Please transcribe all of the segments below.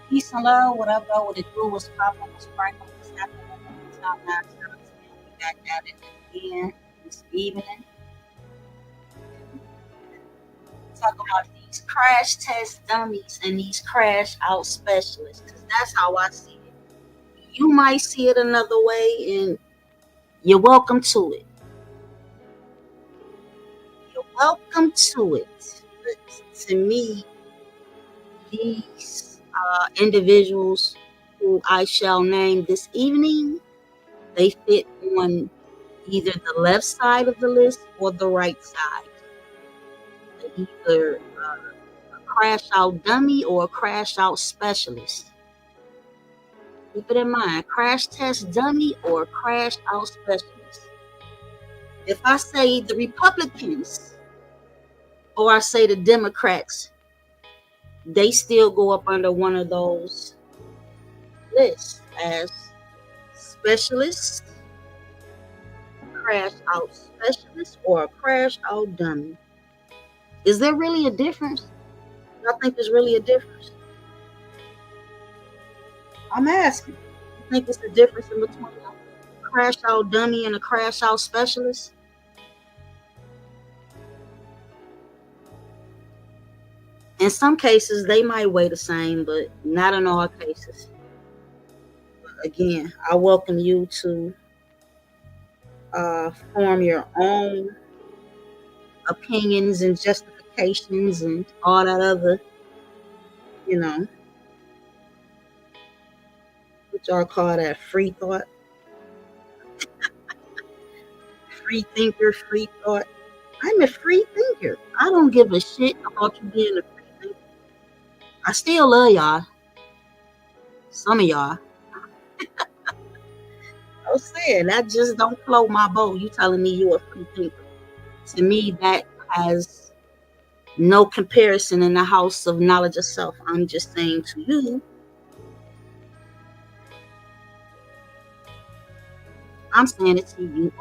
Peace and love, whatever what it do, what's popping, what's cracking, what's happening in the top 9 times. We back at it again this evening. Talk about these crash test dummies and these crash out specialists, because that's how I see it. You might see it another way, and you're welcome to it. You're welcome to it. But to me, these individuals who I shall name this evening, they fit on either the left side of the list or the right side. They're either a crash out dummy or a crash out specialist. Keep it in mind, crash test dummy or crash out specialist. If I say the Republicans or I say the Democrats, they still go up under one of those lists as specialists, crash out specialist, or a crash out dummy. Is there really a difference? I think there's really a difference. I'm asking. You think it's the difference in between a crash out dummy and a crash out specialist? In some cases, they might weigh the same, but not in all cases. Again, I welcome you to form your own opinions and justifications and all that other, you know, what y'all call that, free thought, free thinker, free thought. I'm a free thinker. I don't give a shit about you being a free thinker. I still love y'all. Some of y'all. I'm saying that just don't float my boat. You telling me you a free thinker. To me, that has no comparison in the house of knowledge of self. I'm just saying to you, I'm saying it to you.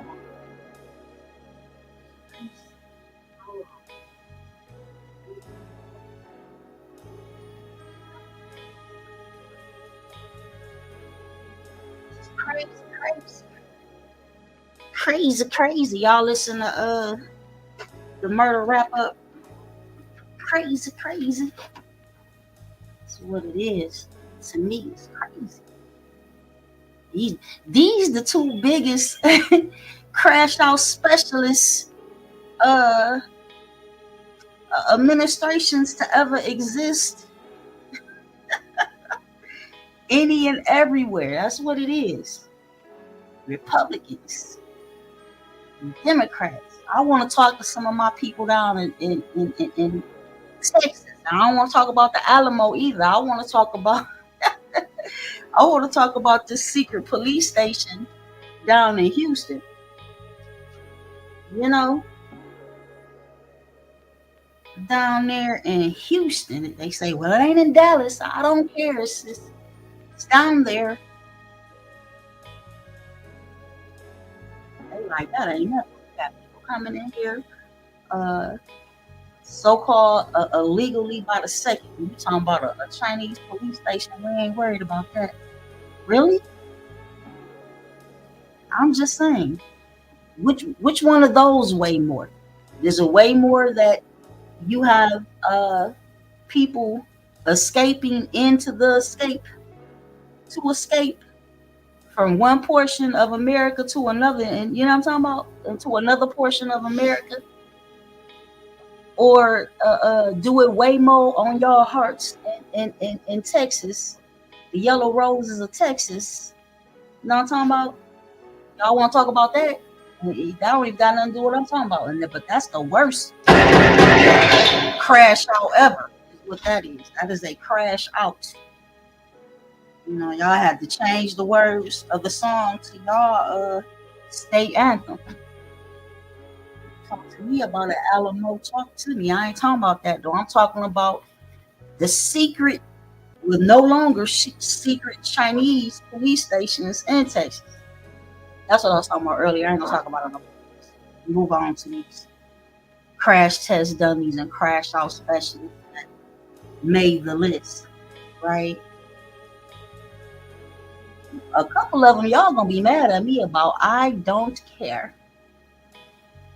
Crazy, crazy, crazy, crazy. Y'all listen to the murder wrap up. Crazy, crazy. That's what it is. To me, it's crazy. These the two biggest crash out specialists uh administrations to ever exist any and everywhere. That's what it is. Republicans, Democrats. I want to talk to some of my people down in Texas. I don't want to talk about the Alamo either. I want to talk about this secret police station down in Houston. You know, down there in Houston, they say, well, it ain't in Dallas. I don't care. It's down there. They like that ain't nothing. We got people coming in here, uh, so-called illegally by the second. You talking about a Chinese police station? We ain't worried about that. Really? I'm just saying. Which one of those weigh more? There's a way more that you have people escaping into the escape to escape from one portion of America to another, and you know what I'm talking about, and to another portion of America, or do it way more on y'all hearts in Texas, the yellow roses of Texas. You know what I'm talking about? Y'all want to talk about that? That don't even got nothing to do with what I'm talking about. But that's the worst crash out ever. Is what that is. That is a crash out. You know, y'all had to change the words of the song to y'all state anthem. Talk to me about an Alamo. Talk to me. I ain't talking about that though. I'm talking about the secret, with no longer secret Chinese police stations in Texas. That's what I was talking about earlier. I ain't gonna talk about it no more. Move on to these crash test dummies and crash out specialists that made the list, right? A couple of them y'all gonna be mad at me about. I don't care.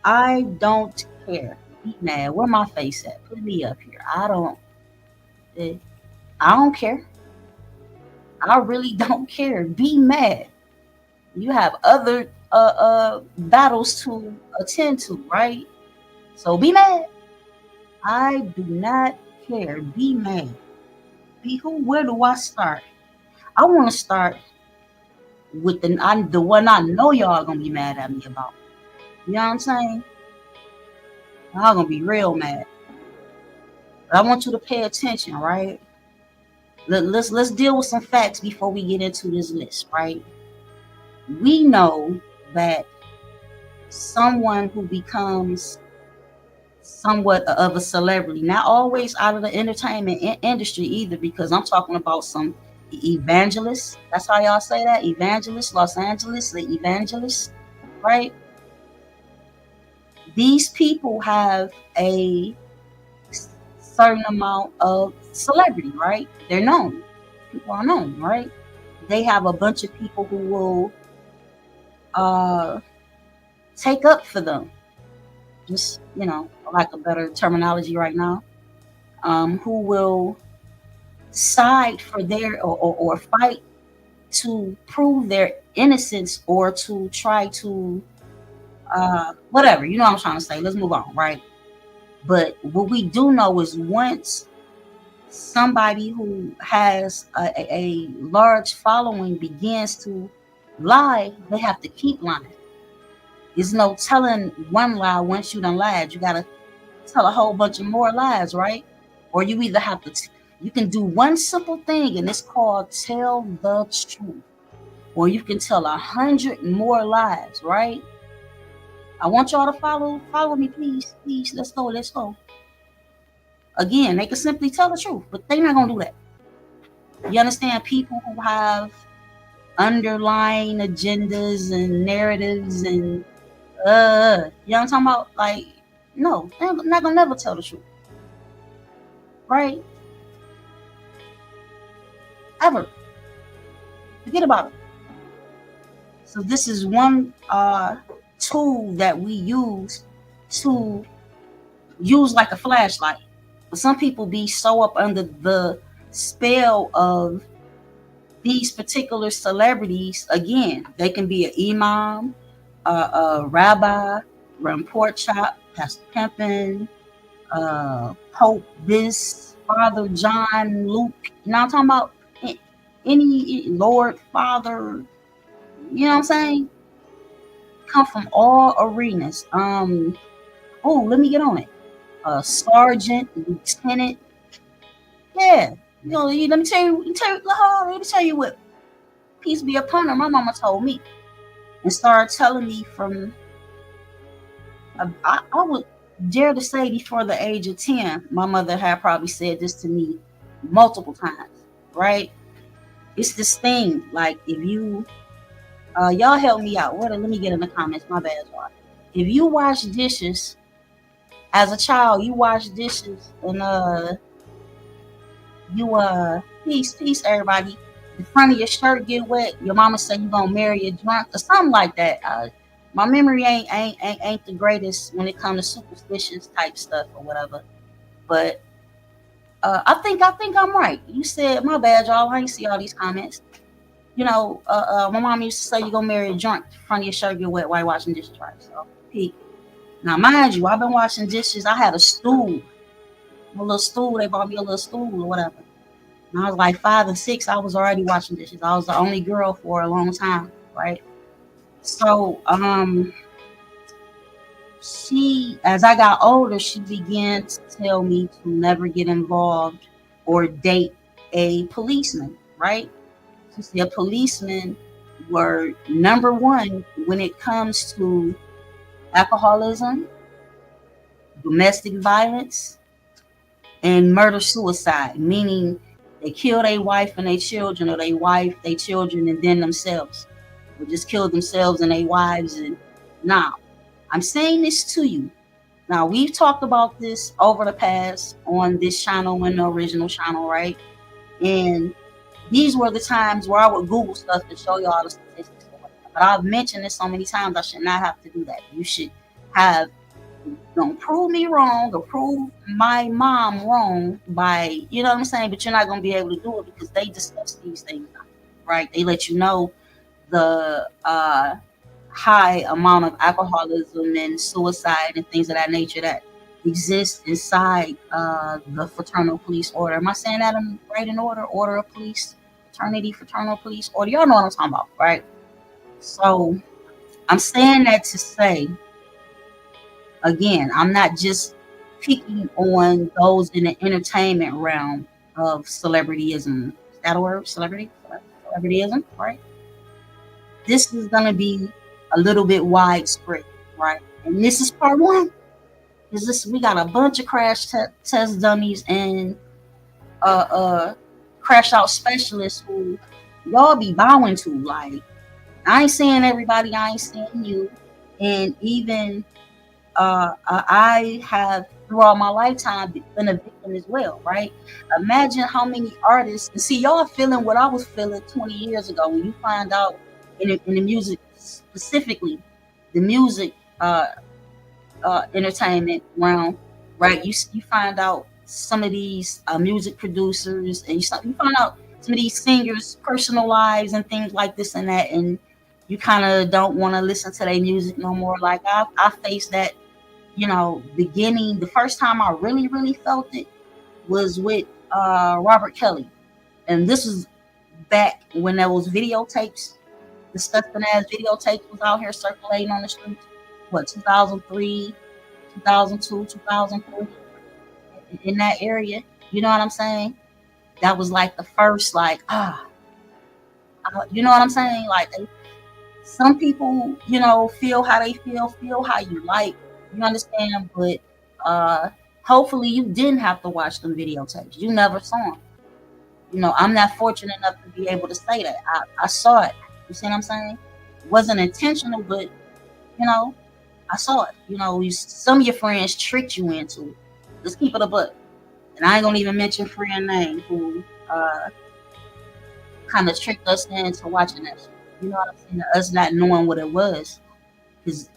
I don't care. Be mad. Where my face at? Put me up here. Eh, I don't care. I really don't care. Be mad. You have other battles to attend to, right? So be mad. I do not care. Be mad. Be who? Where do I start? I want to start with the one I know y'all gonna be mad at me about. You know what I'm saying? Y'all gonna be real mad. But I want you to pay attention, right? Let's deal with some facts before we get into this list, right? We know that someone who becomes somewhat of a celebrity, not always out of the entertainment industry either, because I'm talking about some evangelists. That's how y'all say that, evangelists, Los Angeles, the evangelists, right? These people have a certain amount of celebrity, right? They're known. People are known, right? They have a bunch of people who will uh, take up for them. Just, I like a better terminology right now. Who will side for their or fight to prove their innocence or to try to whatever. You know what I'm trying to say. Let's move on, right? But what we do know is once somebody who has a large following begins to lie, they have to keep lying. There's no telling one lie once you done lied. You gotta tell a whole bunch of more lies, right? Or you either have to you can do one simple thing and it's called tell the truth. Or you can tell 100 more lies, right? I want y'all to follow me, please. Please, let's go. Again, they can simply tell the truth, but they're not gonna do that. You understand? People who have underlying agendas and narratives and you know what I'm talking about? Like, no, they're not gonna never tell the truth. Right? Ever. Forget about it. So this is one tool that we use to use like a flashlight. But some people be so up under the spell of these particular celebrities. Again, they can be an imam, a rabbi, Pork Chop, Pastor Pimpin, Pope this, Father John, Luke. You know what I'm talking about? Any Lord, Father, you know what I'm saying? Come from all arenas. Let me get on it. Sergeant, lieutenant. Yeah. Let me tell you what. Peace be upon her. My mama told me. And started telling me from I would dare to say before the age of 10, my mother had probably said this to me multiple times, right? It's this thing, like if you y'all help me out. Let me get in the comments. My bad, y'all. If you wash dishes as a child, you wash dishes and you peace everybody. The front of your shirt get wet. Your mama said you gonna marry a drunk or something like that. My memory ain't the greatest when it comes to superstitious type stuff or whatever. But I think I'm right. You said my bad, y'all. I ain't see all these comments. My mom used to say you gonna marry a drunk. Front of your shirt get wet while washing dishes, right? So, peak. Now, mind you, I've been washing dishes. I had a stool, a little stool. They bought me a little stool or whatever. When I was like 5 and 6, I was already washing dishes. I was the only girl for a long time, right? So, as I got older, she began to tell me to never get involved or date a policeman, right? She said policemen were number one when it comes to alcoholism, domestic violence, and murder-suicide, meaning they kill their wife and their children, or their wife, their children, and then themselves. Or just kill themselves and their wives. And now, I'm saying this to you. Now, we've talked about this over the past on this channel and the original channel, right? And these were the times where I would Google stuff to show y'all the statistics. But I've mentioned this so many times, I should not have to do that. You should have, don't prove me wrong or prove my mom wrong by, you know what I'm saying? But you're not going to be able to do it because they discuss these things, right? They let you know the high amount of alcoholism and suicide and things of that nature that exist inside the fraternal police order. Am I saying that in right in order? Order of police, fraternity, fraternal police order. Y'all know what I'm talking about, right? So I'm saying that to say, again, I'm not just picking on those in the entertainment realm of celebrityism. Is that a word? Celebrity? Celebrityism, right? This is going to be a little bit widespread, right? And this is part one. Is this we got a bunch of test dummies and uh uh crash out specialists who y'all be bowing to. Like, I ain't saying everybody, I ain't saying you. And even I have throughout my lifetime been a victim as well, right? Imagine how many artists, and see, y'all feeling what I was feeling 20 years ago when you find out in the music, specifically the music entertainment realm, right? You find out some of these music producers, and you find out some of these singers' personal lives and things like this and that, and you kind of don't want to listen to their music no more. Like I faced that, beginning. The first time I really felt it was with Robert Kelly, and this was back when there was videotapes. Disgusting ass videotapes was out here circulating on the streets. What, 2003, 2002, 2003, in that area. You know what I'm saying? That was like the first, like, you know what I'm saying? Like, some people, feel how they feel how you like. You understand? But hopefully you didn't have to watch them videotapes. You never saw them. I'm not fortunate enough to be able to say that. I saw it. You see what I'm saying? It wasn't intentional, but, I saw it. Some of your friends tricked you into it. Let's keep it a book. And I ain't gonna even mention friend name who kind of tricked us into watching that shit. You know what I'm saying? Us not knowing what it was. Because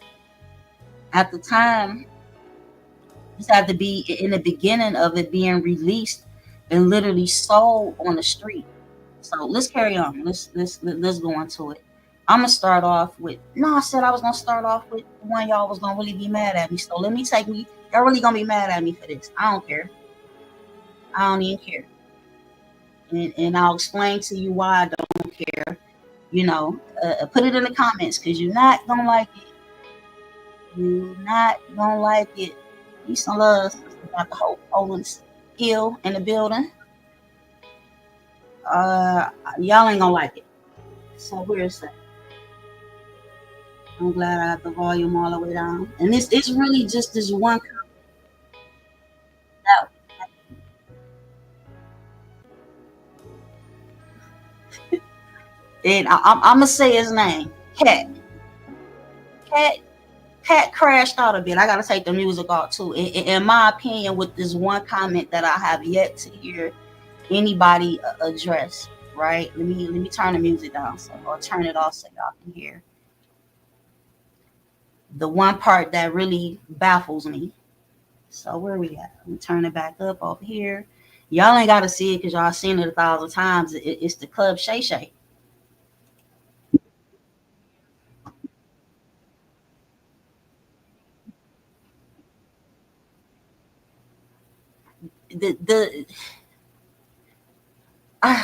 at the time, this had to be in the beginning of it being released and literally sold on the street. So let's carry on. Let's go into it. I'm gonna start off with. No, I said I was gonna start off with the one y'all was gonna really be mad at me. So let me take me. Y'all really gonna be mad at me for this? I don't care. I don't even care. And I'll explain to you why I don't care. Put it in the comments because you're not gonna like it. You're not gonna like it. Peace and love. Got the whole Poland's ill in the building. Y'all ain't gonna like it. So where is that? I'm glad I have the volume all the way down. And it's really just this one comment. And I'm gonna say his name. Katt. Katt. Katt crashed out a bit. I gotta take the music off too. In my opinion, with this one comment that I have yet to hear anybody address. Right? Let me turn the music down or turn it off so y'all can hear. The one part that really baffles me. So where we at? Let me turn it back up over here. Y'all ain't gotta see it because y'all seen it 1,000 times. It's the Club Shay Shay. The uh,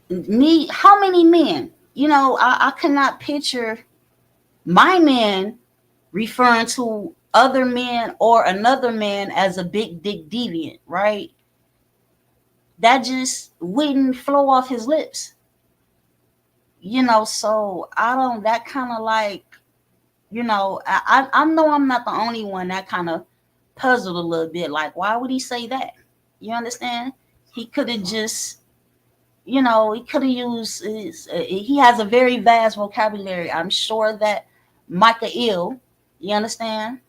me, how many men? I cannot picture my man referring to other men or another man as a big dick deviant, right? That just wouldn't flow off his lips. So I don't, that kind of like, I know I'm not the only one that kind of puzzled a little bit. Like, why would he say that? You understand? He could have just, he could have used he has a very vast vocabulary. I'm sure that Micah Ill, you understand?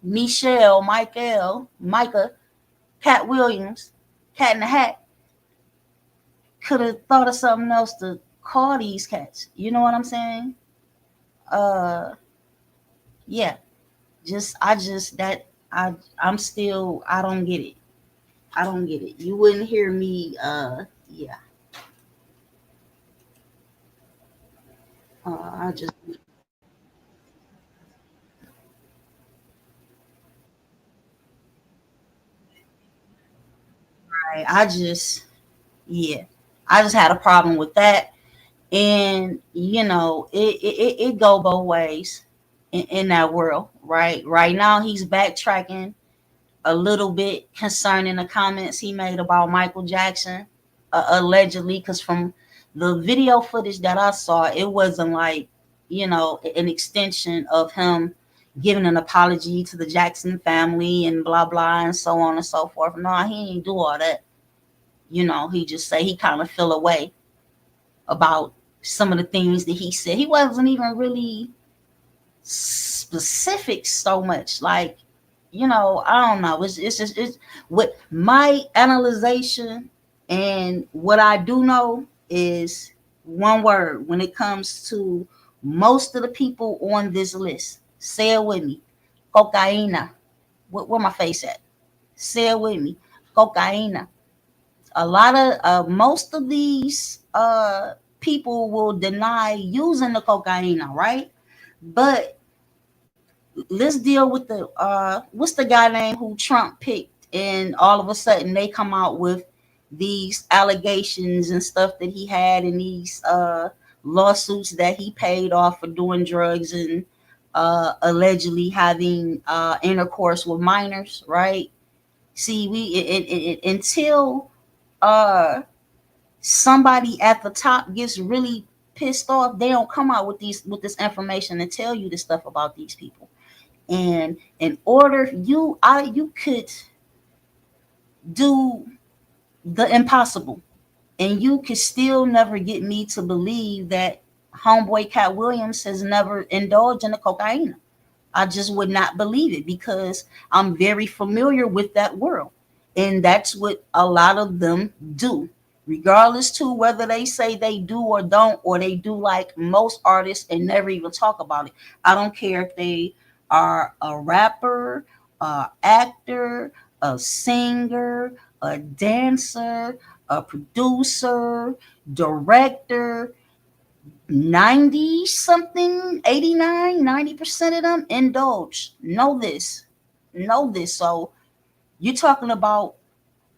Michelle, Michael, Micah, Cat Williams Cat in the Hat could have thought of something else to call these cats. You know what I'm saying? Uh, yeah. I'm still, I don't get it. I don't get it. You wouldn't hear me. Yeah. I just, I just, yeah. I just had a problem with that, and it go both ways in that world, right? Right now, he's backtracking a little bit concerning the comments he made about Michael Jackson, allegedly, because from the video footage that I saw, it wasn't like, an extension of him giving an apology to the Jackson family and blah blah and so on and so forth. No, he didn't do all that. He just say he kind of feel away about some of the things that he said. He wasn't even really specific so much. Like, I don't know. It's just it's with my analyzation, and what I do know is one word when it comes to most of the people on this list. Say it with me. Cocaína. Where my face at? Say it with me. Cocaína. A lot of most of these people will deny using the cocaine, right? But let's deal with the what's the guy name who Trump picked, and all of a sudden they come out with these allegations and stuff that he had in these lawsuits that he paid off for doing drugs and allegedly having intercourse with minors, right? See, until uh somebody at the top gets really pissed off, they don't come out with this information and tell you the stuff about these people. And in order you could do the impossible, and you could still never get me to believe that homeboy Cat Williams has never indulged in the cocaine. I just would not believe it, because I'm very familiar with that world. And that's what a lot of them do. Regardless to whether they say they do or don't, or they do like most artists and never even talk about it. I don't care if they are a rapper, a actor, a singer, a dancer, a producer, director. 90 something, 89, 90% of them indulge. Know this. So you're talking about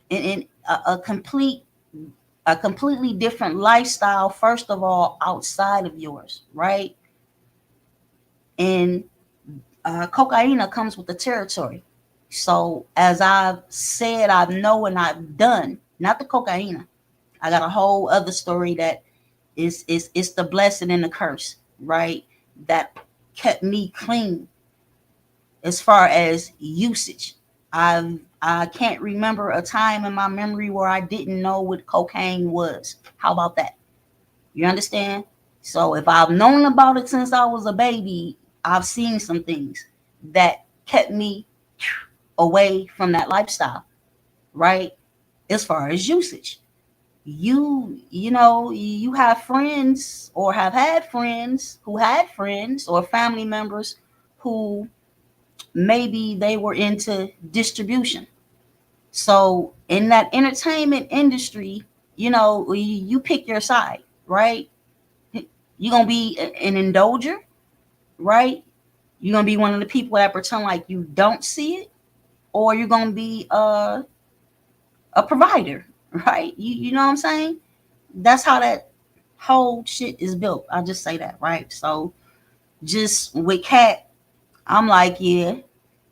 in a completely different lifestyle, first of all, outside of yours, right? And cocaine comes with the territory. So as I've said, I've know and I've done, not the cocaine. I got a whole other story that is it's the blessing and the curse, right? That kept me clean as far as usage. I can't remember a time in my memory where I didn't know what cocaine was. How about that? You understand? So if I've known about it since I was a baby, I've seen some things that kept me away from that lifestyle, right? As far as usage. You have friends, or have had friends who had friends, or family members who maybe they were into distribution. So in that entertainment industry, you pick your side, right? You're gonna be an indulger, right? You're gonna be one of the people that pretend like you don't see it, or you're gonna be a provider, right? You know what I'm saying? That's how that whole shit is built. I'll just say that, right? So just with Cat, I'm like, yeah.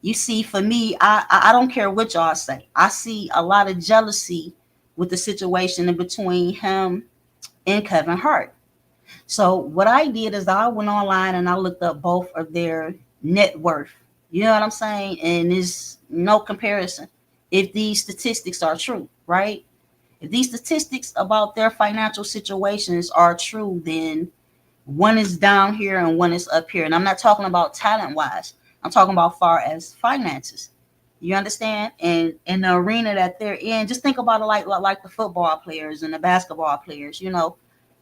You see, for me, I don't care what y'all say. I see a lot of jealousy with the situation in between him and Kevin Hart. So what I did is I went online and I looked up both of their net worth. You know what I'm saying? And there's no comparison if these statistics are true, right? If these statistics about their financial situations are true, then one is down here and one is up here. And I'm not talking about talent wise. I'm talking about far as finances. You understand? And in the arena that they're in, just think about it like the football players and the basketball players.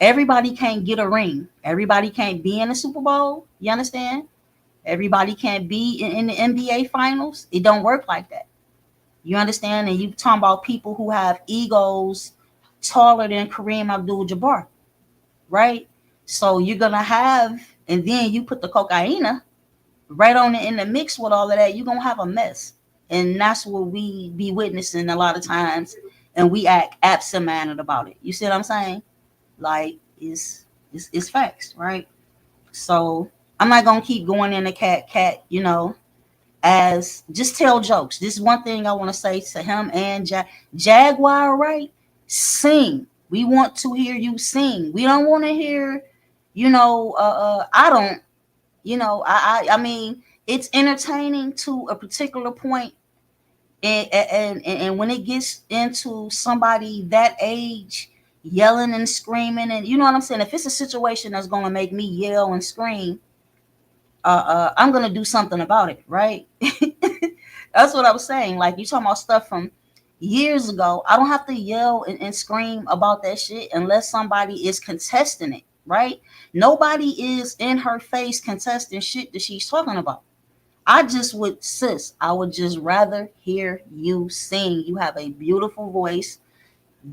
Everybody can't get a ring. Everybody can't be in the Super Bowl. You understand? Everybody can't be in the NBA finals. It don't work like that. You understand? And you talking about people who have egos taller than Kareem Abdul-Jabbar, right? So you're gonna have, and then you put the cocaine right on in the mix with all of that, you're gonna have a mess. And that's what we be witnessing a lot of times, and we act absent-minded about it. You see what I'm saying? Like it's facts, right? So I'm not gonna keep going in the cat, as just tell jokes. This is one thing I want to say to him and Jaguar, right? Sing. We want to hear you sing. We don't want to hear, I don't, I mean, it's entertaining to a particular point, and when it gets into somebody that age yelling and screaming, and you know what I'm saying, if it's a situation that's going to make me yell and scream, I'm going to do something about it, right? That's what I was saying. Like, you talking about stuff from years ago, I don't have to yell and scream about that shit unless somebody is contesting it, right? Nobody is in her face contesting shit that she's talking about. I just would, sis, I would just rather hear you sing. You have a beautiful voice.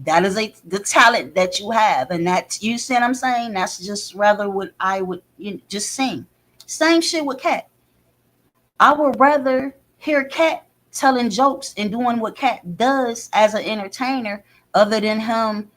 That is the talent that you have. And that, you see what I'm saying? That's just rather what I would, just sing. Same shit with Katt. I would rather hear Katt telling jokes and doing what Katt does as an entertainer, other than him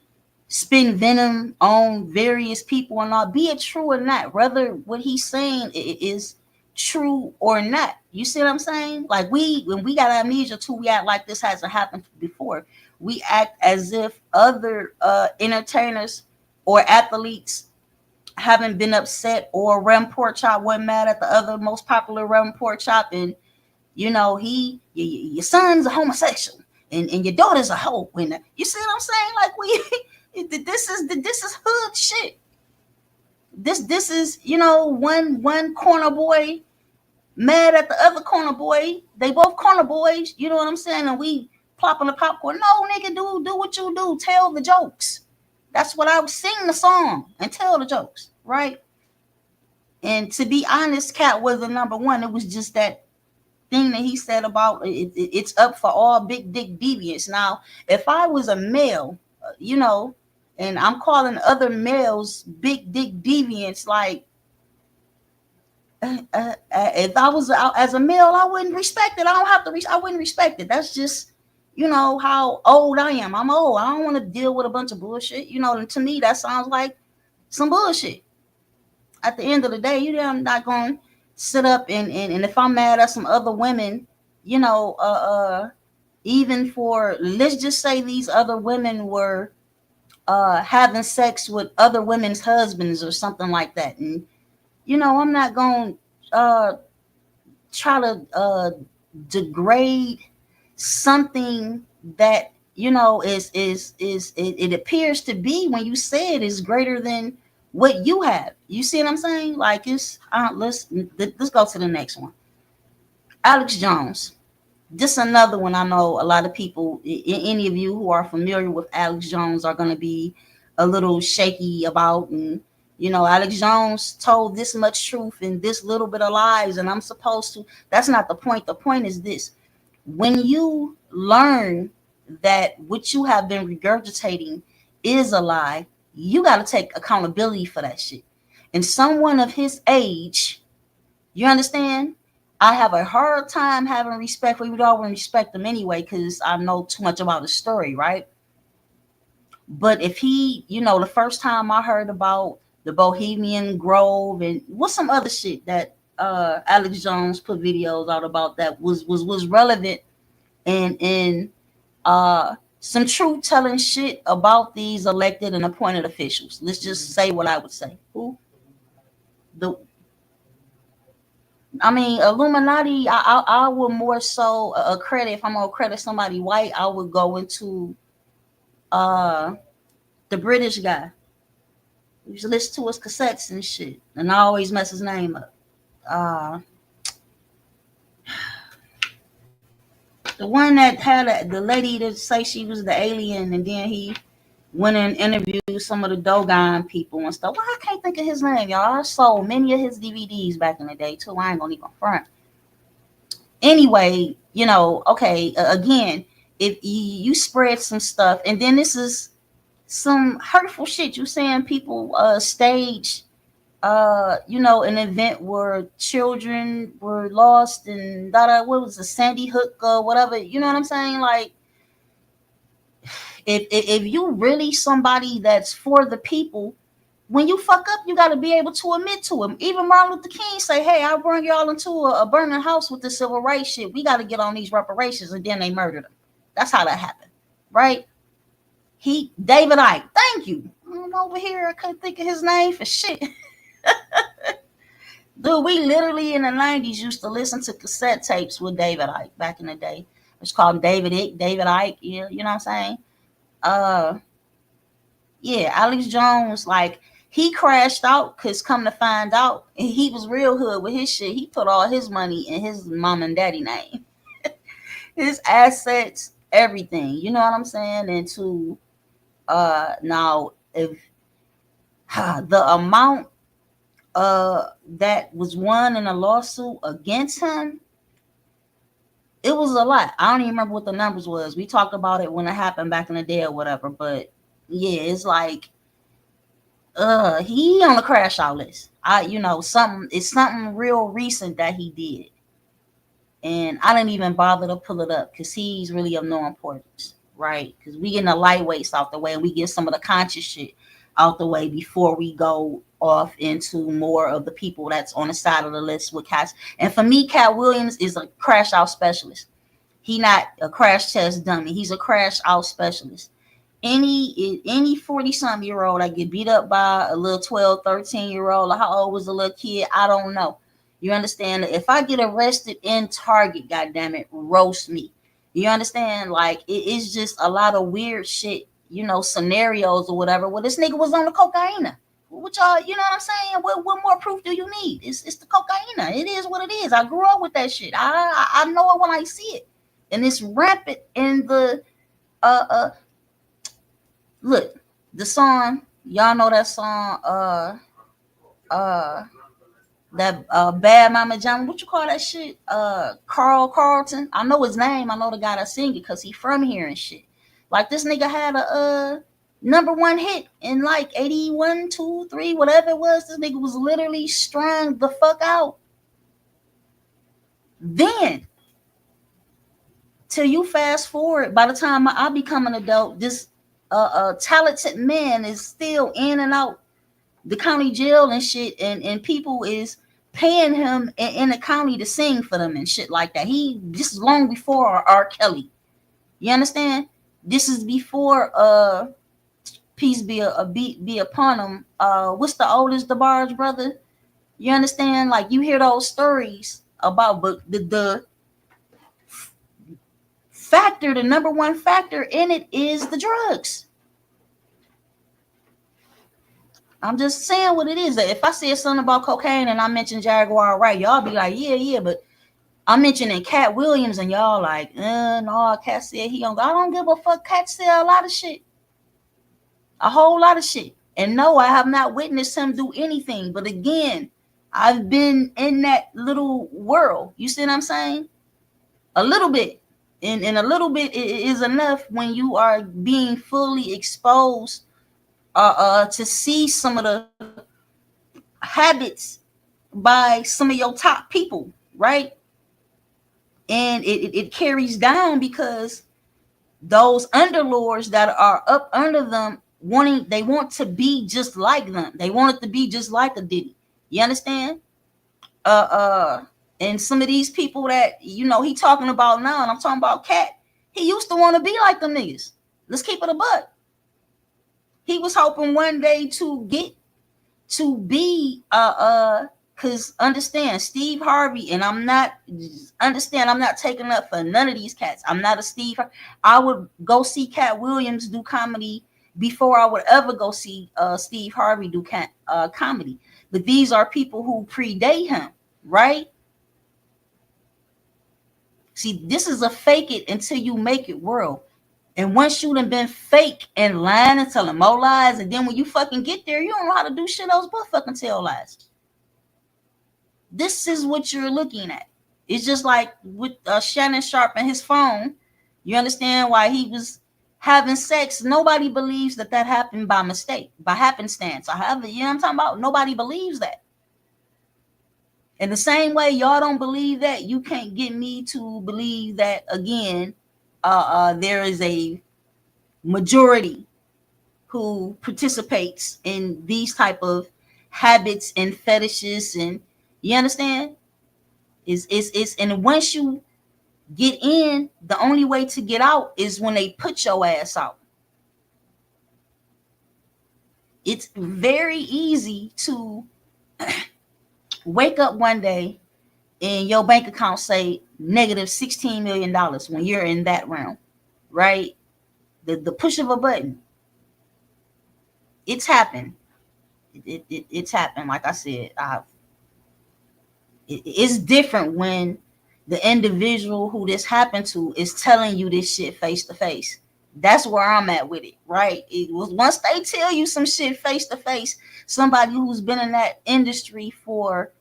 spin venom on various people and all, be it true or not, whether what he's saying is true or not. You see what I'm saying? Like, when we got amnesia too, we act like this hasn't happened before. We act as if other entertainers or athletes haven't been upset, or Rem Pork Chop wasn't mad at the other most popular Rem Pork Chop, and your son's a homosexual, and your daughter's a hoe. And you see what I'm saying? Like, this is hood shit. This is, one corner boy mad at the other corner boy. They both corner boys. You know what I'm saying? And we plopping the popcorn. No, nigga, do what you do. Tell the jokes. That's what I would sing the song and tell the jokes, right? And to be honest, Katt was the number one. It was just that thing that he said about it's up for all big dick deviants. Now, if I was a male, and I'm calling other males big dick deviants, like, if I was out as a male, I wouldn't respect it. I don't have to. I wouldn't respect it. That's just, how old I am. I'm old. I don't want to deal with a bunch of bullshit. And to me, that sounds like some bullshit. At the end of the day, I'm not going to sit up and if I'm mad at some other women, even for, let's just say these other women were having sex with other women's husbands or something like that, and I'm not going to try to degrade something that it appears to be, when you say it is greater than what you have. You see what I'm saying? Like, it's let's go to the next one. Alex Jones. This another one. I know a lot of people, any of you who are familiar with Alex Jones, are going to be a little shaky about. And Alex Jones told this much truth and this little bit of lies, and I'm supposed to. That's not the point. The point is this: when you learn that what you have been regurgitating is a lie, you got to take accountability for that shit. And someone of his age, you understand? I have a hard time having respect for you. I wouldn't respect him anyway because I know too much about his story, right? But if he, the first time I heard about the Bohemian Grove and what's some other shit that Alex Jones put videos out about that was relevant and some truth telling shit about these elected and appointed officials. Let's just say what I would say. Who? The I mean, Illuminati. I would more so credit, if I'm gonna credit somebody white, I would go into uh the British guy. We used to listen to his cassettes and shit, and I always mess his name up. Uh The one that had the lady that say she was the alien, and then he went and interviewed some of the Dogon people and stuff. Well, I can't think of his name, y'all. I sold many of his DVDs back in the day too. I ain't gonna even front. Anyway, okay. Again, if you spread some stuff, and then this is some hurtful shit. You saying people stage an event where children were lost and what was a Sandy Hook or whatever, you know what I'm saying? Like, if you really somebody that's for the people, when you fuck up, you got to be able to admit to him. Even Martin Luther King say, hey, I bring y'all into a burning house with the civil rights shit. We got to get on these reparations. And then they murdered him. That's how that happened, right? David Icke, thank you. I'm over here, I couldn't think of his name for shit. Dude, we literally in the 90s used to listen to cassette tapes with David Icke back in the day. It's called David Icke, yeah, you know what I'm saying? Yeah, Alex Jones, like, he crashed out because come to find out, he was real hood with his shit. He put all his money in his mom and daddy name. His assets, everything, you know what I'm saying? And to, now, if the amount that was won in a lawsuit against him, it was a lot. I don't even remember what the numbers was. We talked about it when it happened back in the day or whatever. But yeah, it's like, he on the crash out list. It's something real recent that he did, and I didn't even bother to pull it up because he's really of no importance, right? Because we getting the lightweights out the way, and we get some of the conscious shit out the way before we go off into more of the people that's on the side of the list with Katt. And for me, Katt Williams is a crash out specialist. He not a crash test dummy. He's a crash out specialist. Any 40-something-year-old that get beat up by a little 12, 13-year-old, or how old was the little kid, I don't know. You understand? If I get arrested in Target, goddamn it, roast me. You understand? Like, it's just a lot of weird shit, scenarios or whatever. Well, this nigga was on the cocaine. What y'all, you know what I'm saying? What more proof do you need? It's the cocaine. It is what it is. I grew up with that shit. I know it when I see it. And it's rampant in the look, the song, y'all know that song, that Bad Mama John, what you call that shit? Carl Carlton. I know his name. I know the guy that sing it because he from here and shit. Like, this nigga had a #1 hit in like 81, 2, 3, whatever it was. This nigga was literally strung the fuck out. Then, till you fast forward, by the time I become an adult, this talented man is still in and out the county jail and shit, and people is paying him in the county to sing for them and shit like that. This is long before R. Kelly. You understand? This is before peace be upon him. What's the oldest DeBarge brother? You understand? Like, you hear those stories about, but the factor, the #1 factor in it is the drugs. I'm just saying what it is. If I say something about cocaine and I mention Jaguar Wright, y'all be like, yeah, but I'm mentioning Katt Williams and y'all like, no, Katt said he don't. I don't give a fuck. Katt said a lot of shit. A whole lot of shit. And no, I have not witnessed him do anything. But again, I've been in that little world. You see what I'm saying? A little bit. And a little bit is enough when you are being fully exposed to see some of the habits by some of your top people, right? And it carries down because those underlords that are up under them they want to be just like them. They want it to be just like a Diddy. You understand? And some of these people that he talking about now, and I'm talking about Katt, he used to want to be like them niggas. Let's keep it a buck. He was hoping one day to get to be because understand Steve Harvey, and I'm not taking up for none of these cats. I'm not a Steve. I would go see Katt Williams do comedy before I would ever go see Steve Harvey do comedy. But these are people who predate him, right? See, this is a fake it until you make it world. And once you done been fake and lying and telling more lies, and then when you fucking get there, you don't know how to do shit else but fucking tell lies. This is what you're looking at. It's just like with Shannon Sharp and his phone. You understand why he was having sex? Nobody believes that that happened by mistake, by happenstance. I have, you know what I'm talking about? Nobody believes that. In the same way, y'all don't believe that, you can't get me to believe that again. There is a majority who participates in these type of habits and fetishes, and you understand? Is and once you get in, the only way to get out is when they put your ass out. It's very easy to wake up one day and your bank account say negative $16 million when you're in that realm, right? The push of a button. It's happened. It's happened. Like I said, it's different when the individual who this happened to is telling you this shit face to face. That's where I'm at with it, right? It was once they tell you some shit face to face, somebody who's been in that industry for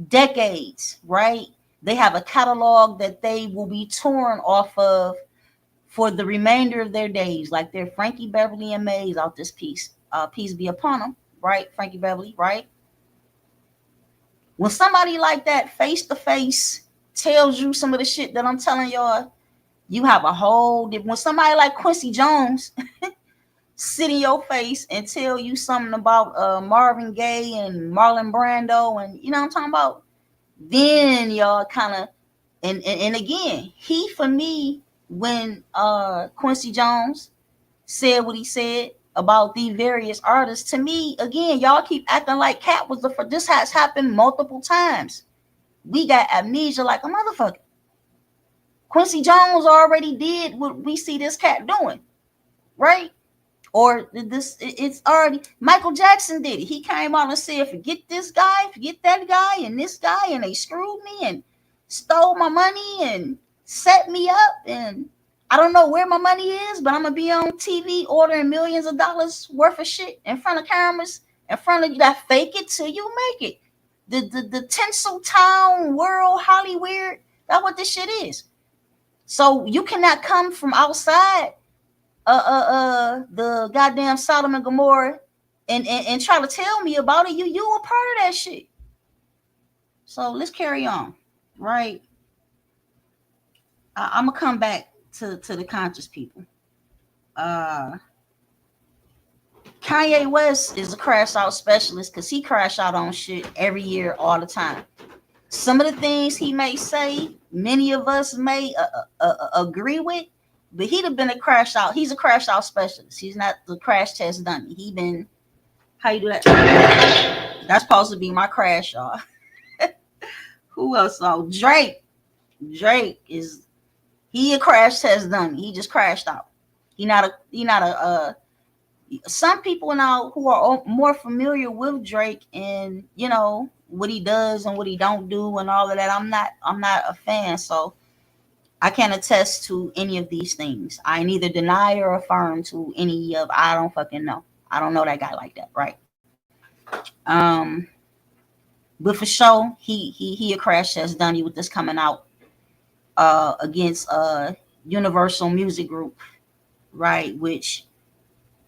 decades, right? They have a catalog that they will be torn off of for the remainder of their days, like they're Frankie Beverly and Mays out this piece. Peace be upon them, right? Frankie Beverly, right? When somebody like that face to face tells you some of the shit that I'm telling y'all, you have a whole different. When somebody like Quincy Jones sit in your face and tell you something about Marvin Gaye and Marlon Brando, and you know what I'm talking about, then y'all kind of and again, he for me, when Quincy Jones said what he said about the various artists, to me, again, y'all keep acting like Katt was the first. This has happened multiple times. We got amnesia like a motherfucker. Quincy Jones already did what we see this cat doing, right? Or this, it's already, Michael Jackson did it. He came out and said, forget this guy, forget that guy, and this guy, and they screwed me and stole my money and set me up, and I don't know where my money is, but I'm gonna be on TV ordering millions of dollars worth of shit in front of cameras, in front of you, that fake it till you make it. The tinsel town world, Hollywood, that's what this shit is. So you cannot come from outside the goddamn Sodom and Gomorrah and try to tell me about it. You a part of that shit. So let's carry on, right? I'm gonna come back to the conscious people. Kanye West is a crash out specialist because he crash out on shit every year, all the time. Some of the things he may say, many of us may agree with, but he'd have been a crash out. He's a crash out specialist. He's not the crash test dummy. He been, how you do that? That's supposed to be my crash, y'all. Who else? Oh, Drake. Drake is, he a crash test dummy. He just crashed out. He not a some people now who are more familiar with Drake and you know what he does and what he don't do and all of that. I'm not a fan, so I can't attest to any of these things. I neither deny or affirm to any of. I don't fucking know. I don't know that guy like that, right? But for sure, he a crash test dummy with this coming out against Universal Music Group, right? Which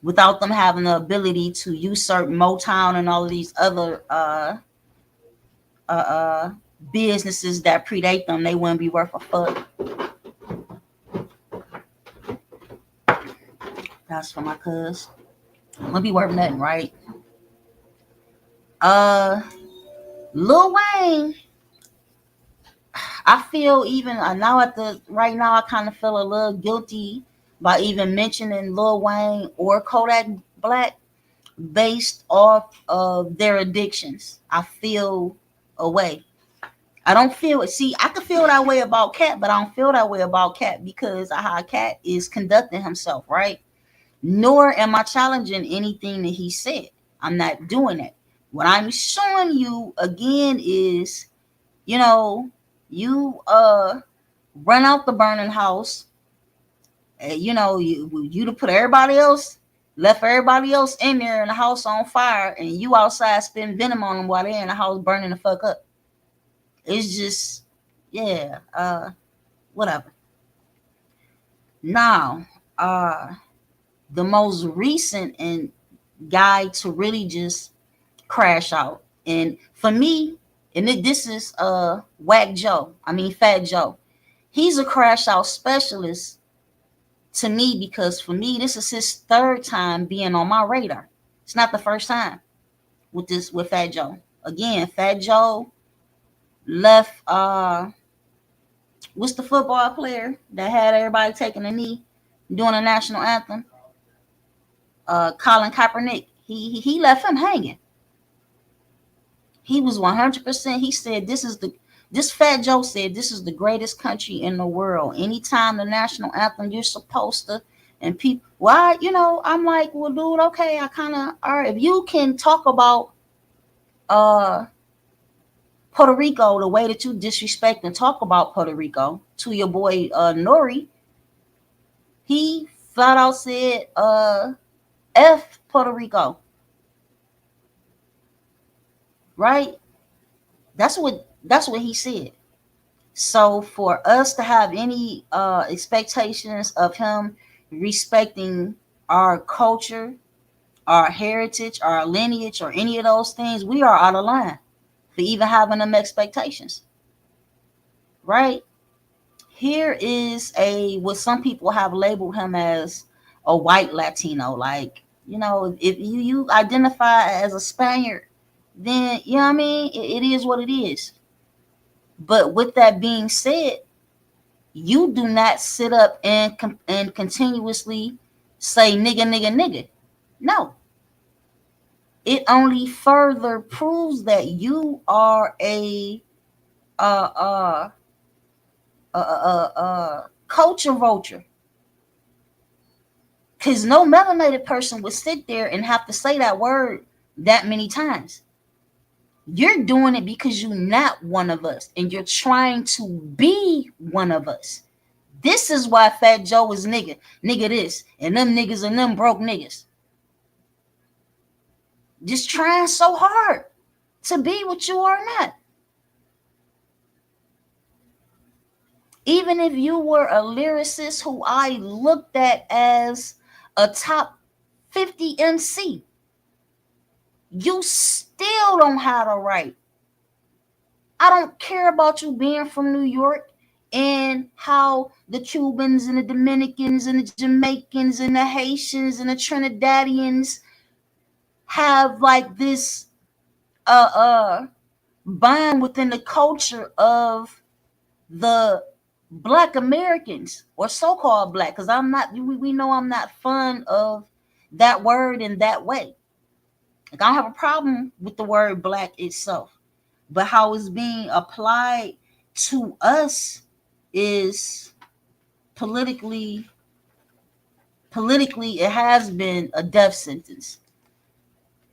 without them having the ability to usurp Motown and all of these other businesses that predate them, they wouldn't be worth a fuck. That's for my cuz. Wouldn't be worth nothing, right? Lil Wayne, I feel even now right now, I kind of feel a little guilty by even mentioning Lil Wayne or Kodak Black based off of their addictions. I feel a way. I don't feel it. See, I can feel that way about Katt, but I don't feel that way about Katt because of how Katt is conducting himself, right? Nor am I challenging anything that he said. I'm not doing it. What I'm showing you again is, you know, you run out the burning house. You know, you to put everybody else, left everybody else in there in the house on fire, and you outside spitting venom on them while they're in the house burning the fuck up. It's just, yeah, whatever. Now, the most recent and guy to really just crash out, and for me, and this is Whack Joe. I mean Fat Joe. He's a crash out specialist to me because for me, this is his third time being on my radar. It's not the first time with Fat Joe. Again, Fat Joe left what's the football player that had everybody taking a knee doing the national anthem? Colin Kaepernick. He left him hanging. He was 100%. He said this Fat Joe said this is the greatest country in the world. Anytime the national anthem, you're supposed to, and people, why, I'm like, well, dude, okay, I kind of, all right, if you can talk about uh Puerto Rico the way that you disrespect and talk about Puerto Rico to your boy Nori, he flat out said F Puerto Rico. Right? That's what he said. So for us to have any expectations of him respecting our culture, our heritage, our lineage, or any of those things, we are out of line for even having them expectations. Right? Here is what some people have labeled him as a white Latino. Like, if you identify as a Spaniard, then you know what I mean, it is what it is. But with that being said, you do not sit up and continuously say nigga, nigga, nigga. No. It only further proves that you are a culture vulture. Because no melanated person would sit there and have to say that word that many times. You're doing it because you're not one of us and you're trying to be one of us. This is why Fat Joe is nigga. Nigga this. And them niggas and them broke niggas. Just trying so hard to be what you are not. Even if you were a lyricist who I looked at as a top 50 MC, you still don't have a right. I don't care about you being from New York and how the Cubans and the Dominicans and the Jamaicans and the Haitians and the Trinidadians have like this bond within the culture of the Black Americans, or so-called Black, because we know I'm not fond of that word in that way. Like, I don't have a problem with the word Black itself, but how it's being applied to us is politically it has been a death sentence,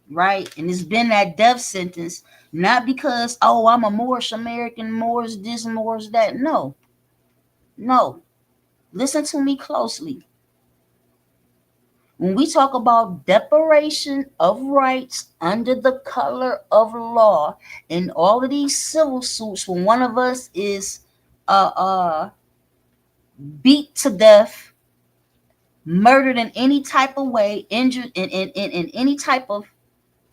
right? And it's been that death sentence not because, oh, I'm a Moorish American, Moorish this, Moorish that. No, listen to me closely. When we talk about deprivation of rights under the color of law, in all of these civil suits, when one of us is beat to death, murdered in any type of way, injured in any type of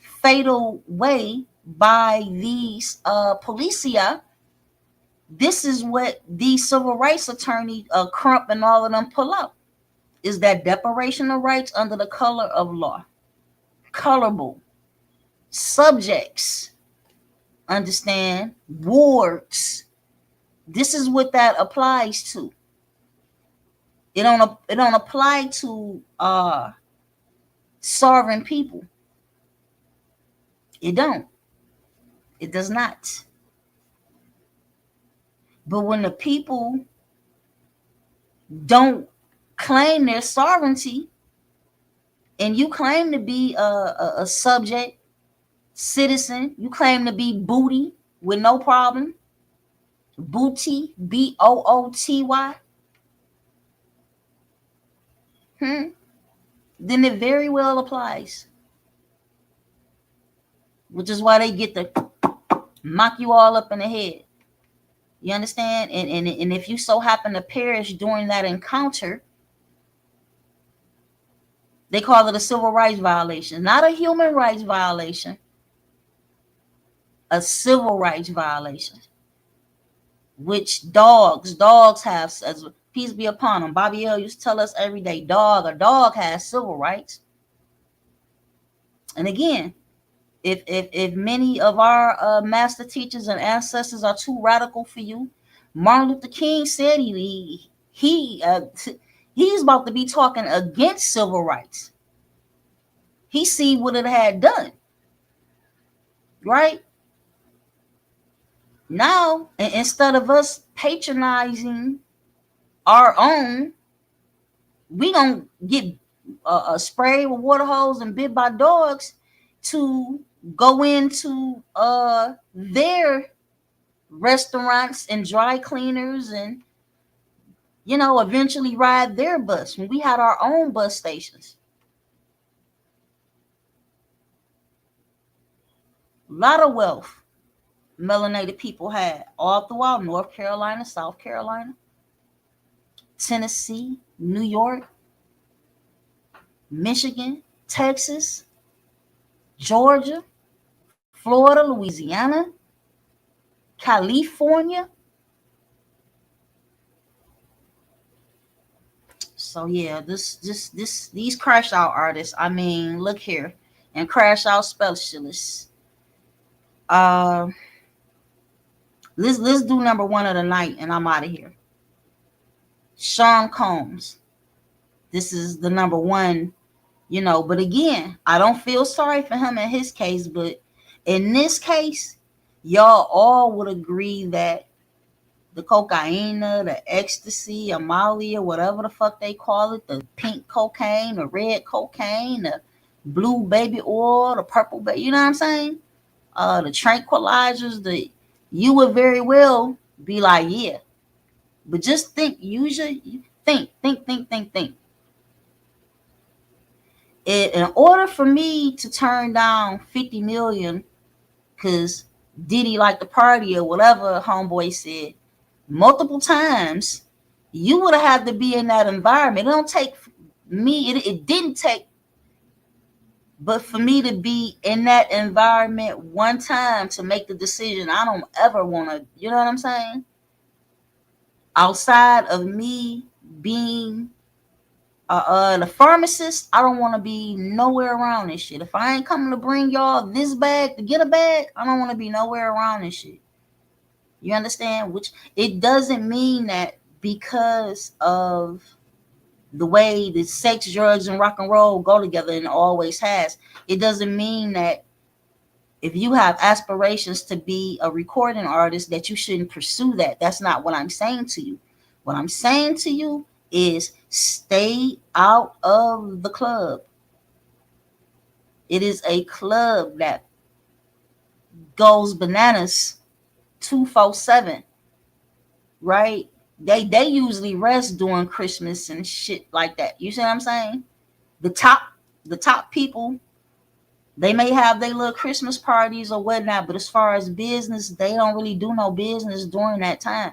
fatal way by these policia, this is what these civil rights attorney Crump and all of them pull up, is that deprivation of rights under the color of law. Colorable subjects, understand, wards. This is what that applies to. It don't apply to sovereign people. It don't. It does not. But when the people don't claim their sovereignty, and you claim to be a subject, citizen, you claim to be booty with no problem, Booty, Booty, then it very well applies. Which is why they get to knock you all up in the head. You understand? And if you so happen to perish during that encounter, they call it a civil rights violation, not a human rights violation, a civil rights violation. Which dogs have, as peace be upon them. Bobby L used to tell us every day, a dog has civil rights. And again, if many of our master teachers and ancestors are too radical for you, Martin Luther King said he's about to be talking against civil rights. He see what it had done, right? Now, instead of us patronizing our own, we gonna get sprayed with water hose and bit by dogs to go into their restaurants and dry cleaners and eventually ride their bus when we had our own bus stations. A lot of wealth melanated people had all throughout North Carolina, South Carolina, Tennessee, New York, Michigan, Texas, Georgia, Florida, Louisiana, California. So yeah, these crash out artists. I mean, look here, and crash out specialists. Uh, let's do number one of the night, and I'm out of here. Sean Combs. This is the number one, But again, I don't feel sorry for him in his case, but in this case, y'all all would agree that the cocaine, the ecstasy, or Molly, or whatever the fuck they call it, the pink cocaine, the red cocaine, the blue baby oil, the purple baby, you know what I'm saying? The tranquilizers, you would very well be like, yeah. But just think, think. In order for me to turn down 50 million, because Diddy liked the party or whatever homeboy said, multiple times, you would have had to be in that environment. It don't take me, it didn't take, but for me to be in that environment one time to make the decision, I don't ever want to, you know what I'm saying? Outside of me being the pharmacist, I don't want to be nowhere around this shit. If I ain't coming to bring y'all this bag to get a bag, I don't want to be nowhere around this shit. You understand? Which it doesn't mean that because of the way that sex, drugs, and rock and roll go together and always has, it doesn't mean that if you have aspirations to be a recording artist that you shouldn't pursue that. That's not what I'm saying to you. What I'm saying to you is stay out of the club. It is a club that goes bananas 247, right? They usually rest during Christmas and shit like that. You see what I'm saying? The top people, they may have their little Christmas parties or whatnot, but as far as business, they don't really do no business during that time.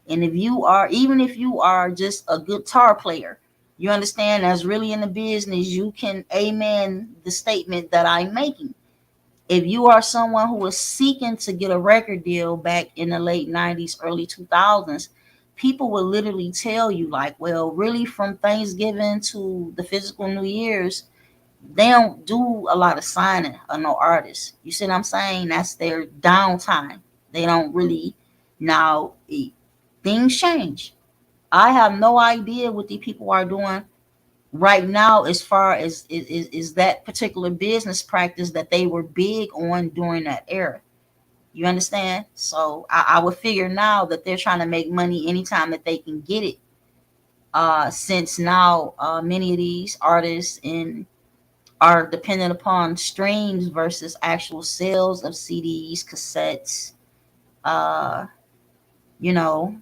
And even if you are just a guitar player, you understand that's really in the business, you can amen the statement that I'm making. If you are someone who was seeking to get a record deal back in the late 90s, early 2000s, people would literally tell you, like, well, really from Thanksgiving to the physical New Year's, they don't do a lot of signing of no artists. You see what I'm saying? That's their downtime. They don't really. Now, things change. I have no idea what these people are doing right now as far as is that particular business practice that they were big on during that era. You understand? So I would figure now that they're trying to make money anytime that they can get it. Since now many of these artists are dependent upon streams versus actual sales of CDs, cassettes, uh, you know,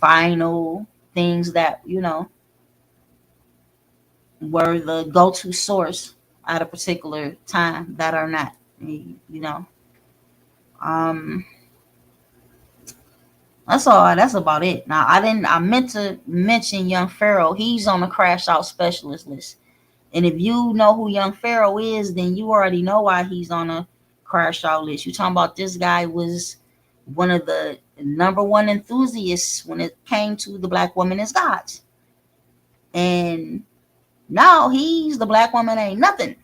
vinyl things that, were the go-to source at a particular time that are not, you know. Um, that's about it. Now I meant to mention Young Pharaoh. He's on the crash out specialist list. And if you know who Young Pharaoh is, then you already know why he's on a crash out list. You talking about this guy was one of the number one enthusiasts when it came to the black woman as gods. And now he's the black woman ain't nothing.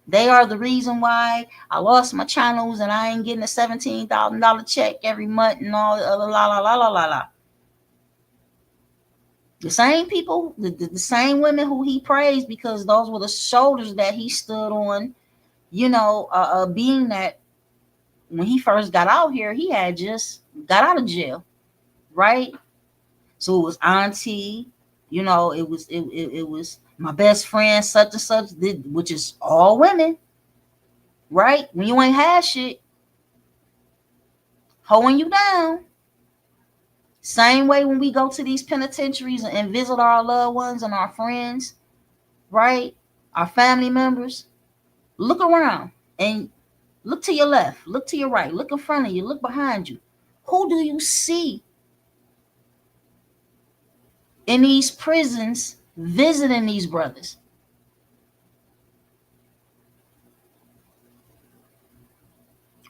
They are the reason why I lost my channels and I ain't getting a $17,000 check every month and all la la la la la la. The same people, the same women who he praised because those were the shoulders that he stood on, being that when he first got out here, he had just got out of jail, right? So it was auntie, it was my best friend, such and such, which is all women, right? When you ain't had shit, holding you down. Same way when we go to these penitentiaries and visit our loved ones and our friends, right? Our family members. Look around and look to your left, look to your right, look in front of you, look behind you. Who do you see in these prisons visiting these brothers?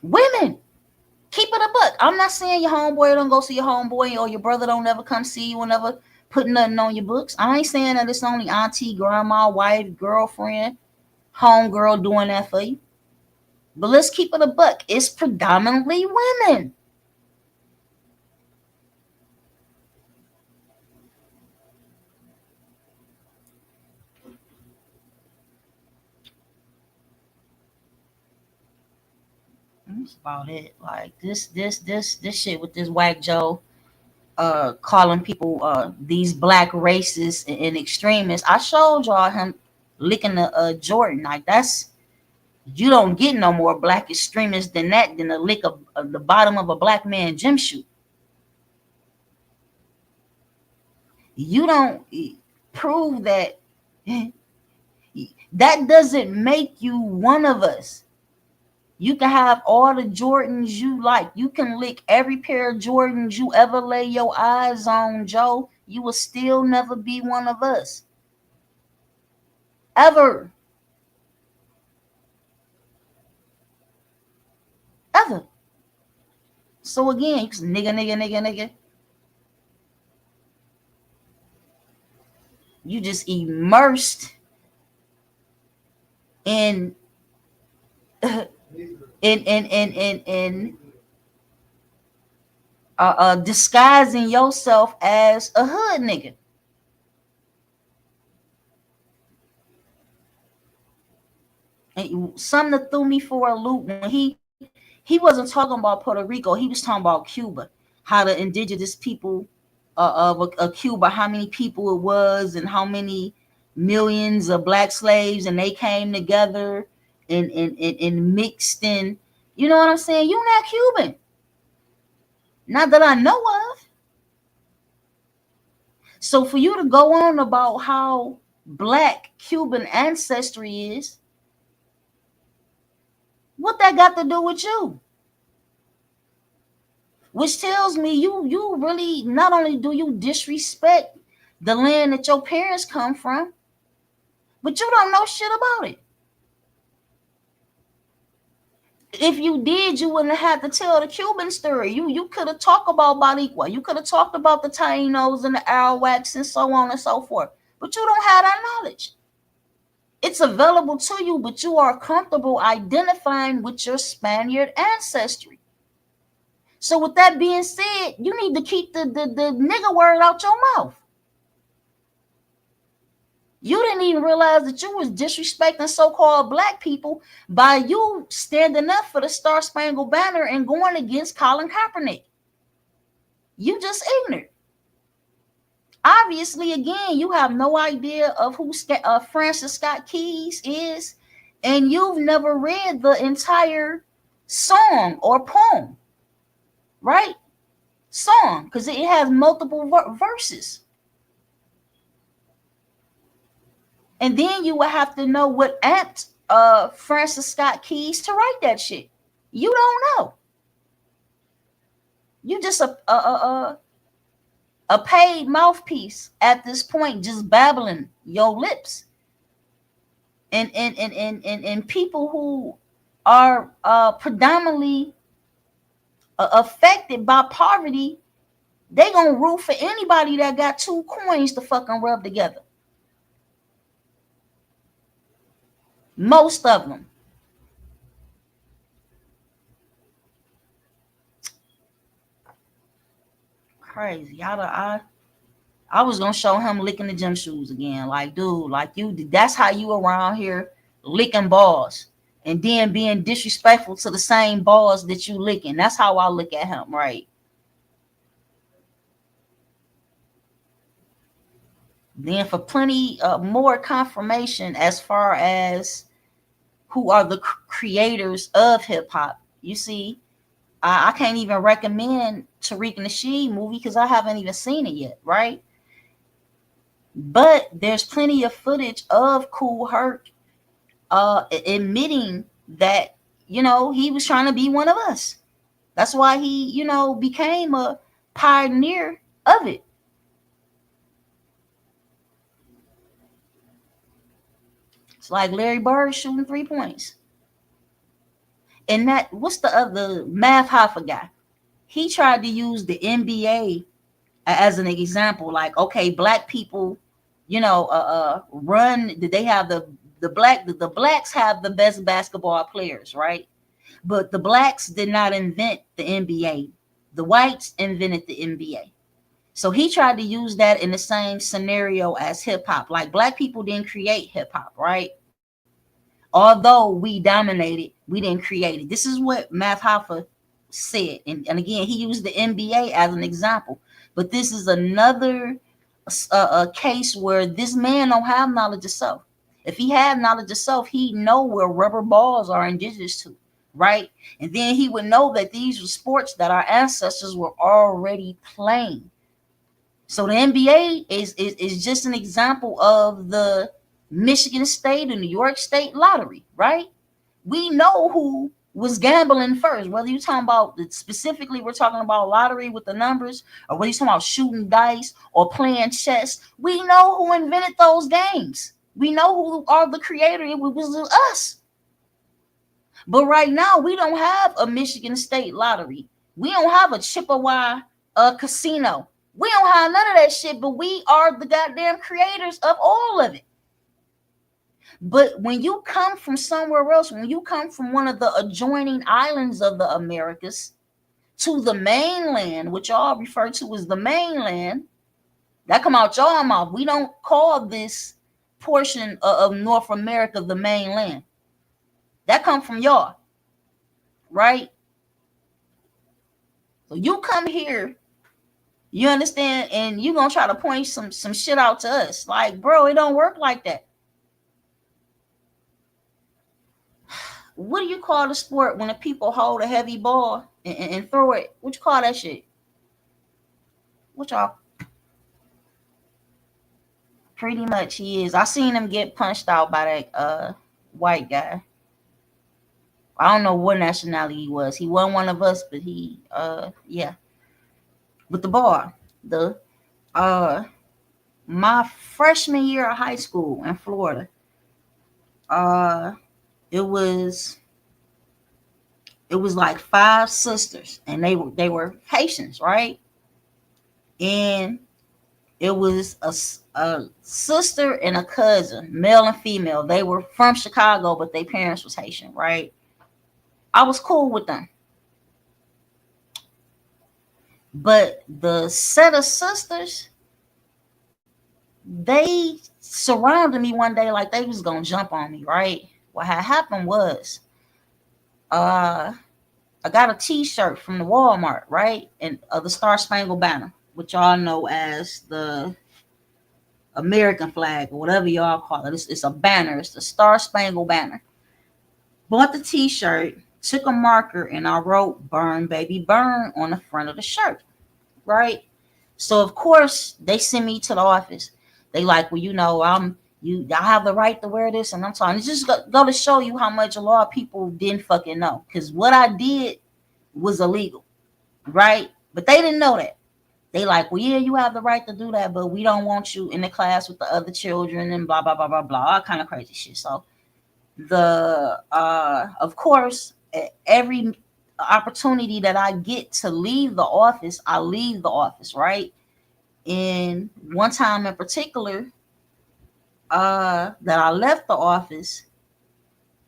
Women. Keep it a buck. I'm not saying your homeboy don't go see your homeboy or your brother don't ever come see you and never put nothing on your books. I ain't saying that it's only auntie, grandma, wife, girlfriend, homegirl doing that for you. But let's keep it a buck. It's predominantly women. That's about it. Like this shit with this whack Joe calling people these black racists and extremists. I showed y'all him licking a Jordan. Like that's you don't get no more black extremists than that than a lick of the bottom of a black man gym shoe. You don't prove that that doesn't make you one of us. You can have all the Jordans you like. You can lick every pair of Jordans you ever lay your eyes on, Joe. You will still never be one of us. Ever. Ever. So again, nigga, nigga, nigga, nigga. You just immersed in in disguising yourself as a hood nigga. And something that threw me for a loop when he wasn't talking about Puerto Rico. He was talking about Cuba, how the indigenous people of Cuba, how many people it was, and how many millions of black slaves, and they came together and mixed in. You know what I'm saying? You're not Cuban, not that I know of. So for you to go on about how black Cuban ancestry is, what that got to do with you? Which tells me you really not only do you disrespect the land that your parents come from, but you don't know shit about it. If you did, you wouldn't have had to tell the Cuban story. You could have talked about Boricua. You could have talked about the Tainos and the Arawaks and so on and so forth. But you don't have that knowledge. It's available to you, but you are comfortable identifying with your Spaniard ancestry. So with that being said, you need to keep the nigga word out your mouth. You didn't even realize that you was disrespecting so-called black people by you standing up for the Star Spangled Banner and going against Colin Kaepernick. You just ignorant. Obviously, again, you have no idea of who Francis Scott Keys is, and you've never read the entire song or poem, right? song because it has multiple verses. And then you would have to know what amped Francis Scott Keys to write that shit. You don't know. You just a paid mouthpiece at this point, just babbling your lips. And people who are predominantly affected by poverty, they gonna root for anybody that got two coins to fucking rub together. Most of them. Crazy. I was gonna show him licking the gym shoes again. Like, dude, like you, that's how you around here licking balls and then being disrespectful to the same balls that you licking. That's how I look at him, right? Then for plenty more confirmation as far as who are the creators of hip hop, you see, I can't even recommend Tariq Nasheed movie because I haven't even seen it yet, right? But there's plenty of footage of Kool Herc admitting that, you know, he was trying to be one of us. That's why he, you know, became a pioneer of it. It's like Larry Bird shooting 3 points. And that, what's the other Math Hoffa guy? He tried to use the NBA as an example. Like, okay, black people, you know, run. They have the blacks have the best basketball players, right? But the blacks did not invent the NBA. The whites invented the NBA. So he tried to use that in the same scenario as hip hop. Like, black people didn't create hip hop, right? Although we dominated, we didn't create it. This is what Math Hoffa said. And again, he used the NBA as an example. But this is another case where this man don't have knowledge of self. If he had knowledge of self, he'd know where rubber balls are indigenous to, right? And then he would know that these were sports that our ancestors were already playing. So the NBA is just an example of the Michigan State and New York State lottery, right? We know who was gambling first, whether you're talking about specifically, we're talking about lottery with the numbers, or whether you're talking about shooting dice or playing chess. We know who invented those games. We know who are the creator. It was us. But right now, we don't have a Michigan State lottery. We don't have a Chippewa casino. We don't have none of that shit, but we are the goddamn creators of all of it. But when you come from somewhere else, when you come from one of the adjoining islands of the Americas to the mainland, which y'all refer to as the mainland, that come out y'all mouth. We don't call this portion of North America the mainland. That come from y'all, right? So you come here, you understand, and you gonna try to point some shit out to us. Like, bro, it don't work like that. What do you call the sport when the people hold a heavy ball and throw it? What you call that shit? What y'all? Pretty much he is. I seen him get punched out by that white guy. I don't know what nationality he was. He wasn't one of us, but he yeah. With the ball. The my freshman year of high school in Florida. It was like 5 sisters, and they were Haitians, right? And it was a sister and a cousin, male and female. They were from Chicago, but their parents was Haitian, right? I was cool with them. But the set of sisters, they surrounded me one day like they was gonna jump on me, right? What had happened was I got a t-shirt from the Walmart, right? And the Star Spangled Banner, which y'all know as the American flag or whatever y'all call it. It's a banner. It's the Star Spangled Banner. Bought the t-shirt, took a marker, and I wrote "Burn, baby, burn" on the front of the shirt. right? So of course they send me to the office. They like, well, I have the right to wear this, and I'm talking. It's just go to show you how much a lot of people didn't fucking know, because what I did was illegal, right? But they didn't know that. They like, well, yeah, you have the right to do that, but we don't want you in the class with the other children and blah blah blah blah blah, all kind of crazy shit. So the of course, every opportunity that I get to leave the office, I leave the office, right? And one time in particular, that I left the office,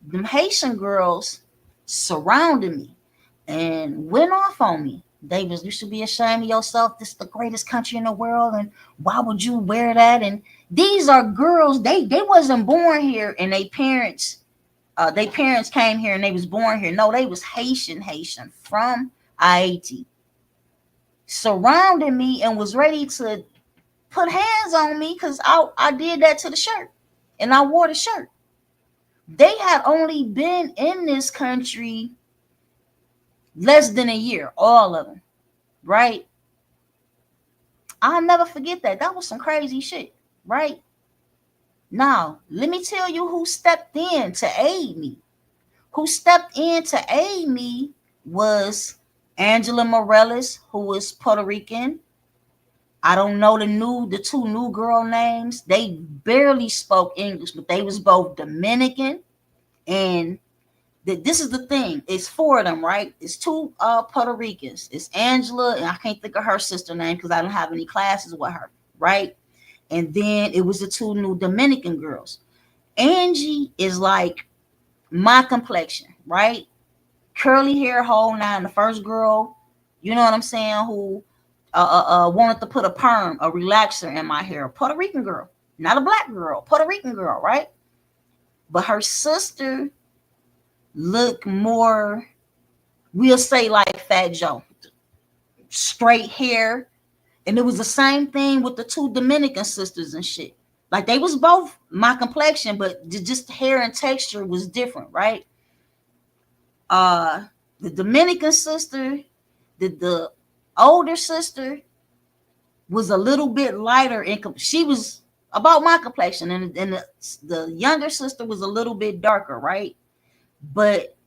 them Haitian girls surrounded me and went off on me. Davis, you should be ashamed of yourself. This is the greatest country in the world, and why would you wear that? And these are girls. They wasn't born here, and they parents came here and they was born here. No, they was Haitian from Haiti, surrounded me and was ready to put hands on me because I did that to the shirt, and I wore the shirt. They had only been in this country less than a year, all of them, right? I'll never forget that. That was some crazy shit, right? Now, let me tell you who stepped in to aid me. Who stepped in to aid me was Angela Morales, who was Puerto Rican. I don't know the two new girl names. They barely spoke English, but they was both Dominican. And this is the thing. It's four of them, right? It's two Puerto Ricans. It's Angela, and I can't think of her sister name because I don't have any classes with her, right? And then it was the two new Dominican girls. Angie is like my complexion, right? Curly hair, whole nine. The first girl, you know what I'm saying, who wanted to put a perm, a relaxer in my hair. Puerto Rican girl, not a black girl, Puerto Rican girl, right? But her sister looked more, we'll say, like Fat Joe, straight hair. And it was the same thing with the two Dominican sisters and shit. Like they was both my complexion, but just hair and texture was different, right? The Dominican sister, the older sister was a little bit lighter in she was about my complexion, and the younger sister was a little bit darker, right? But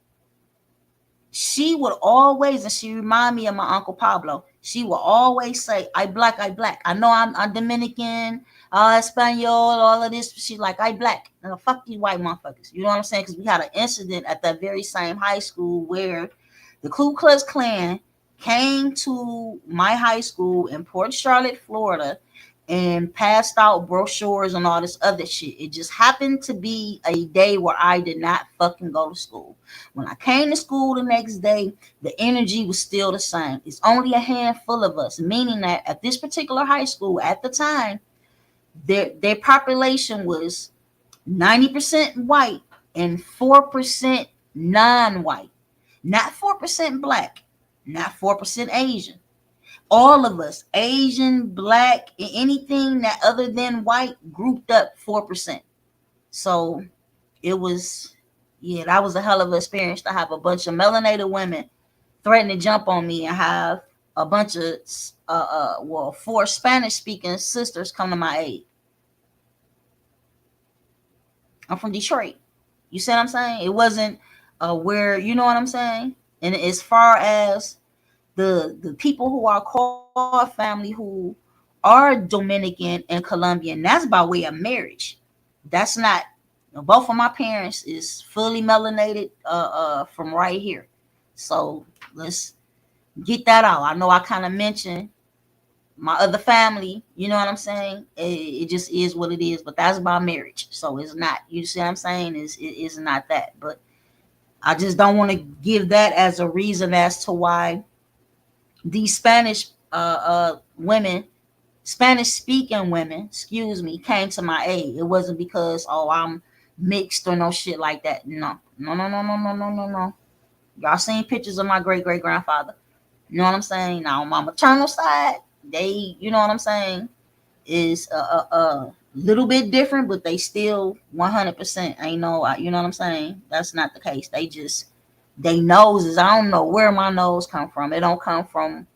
she would always, and she reminded me of my Uncle Pablo, she would always say, I black, I black. I know I'm Dominican, Espanol, all of this. She like, I black. And fuck these white motherfuckers. You know what I'm saying? Because we had an incident at that very same high school where the Ku Klux Klan came to my high school in Port Charlotte, Florida, and passed out brochures and all this other shit. It just happened to be a day where I did not fucking go to school. When I came to school the next day, the energy was still the same. It's only a handful of us, meaning that at this particular high school at the time, their population was 90% white and 4% non-white. Not 4% black, not 4% Asian. All of us, Asian, black, anything that other than white, grouped up 4%. So it was, yeah, that was a hell of an experience to have a bunch of melanated women threaten to jump on me and have a bunch of four Spanish speaking sisters come to my aid. I'm from Detroit. You see what I'm saying? It wasn't where, you know what I'm saying? And as far as the people who are called family who are Dominican and Colombian, that's by way of marriage. That's not, both of my parents is fully melanated from right here. So let's get that out. I know I kind of mentioned my other family, you know what I'm saying? It just is what it is, but that's by marriage. So it's not, you see what I'm saying? It's not that. But I just don't want to give that as a reason as to why these Spanish women, Spanish speaking women, excuse me, came to my aid. It wasn't because, oh, I'm mixed or no shit like that. No. Y'all seen pictures of my great grandfather. You know what I'm saying? Now on my maternal side, they, you know what I'm saying, is a little bit different, but they still 100% ain't no, you know what I'm saying? That's not the case. They noses, I don't know where my nose come from. It don't come from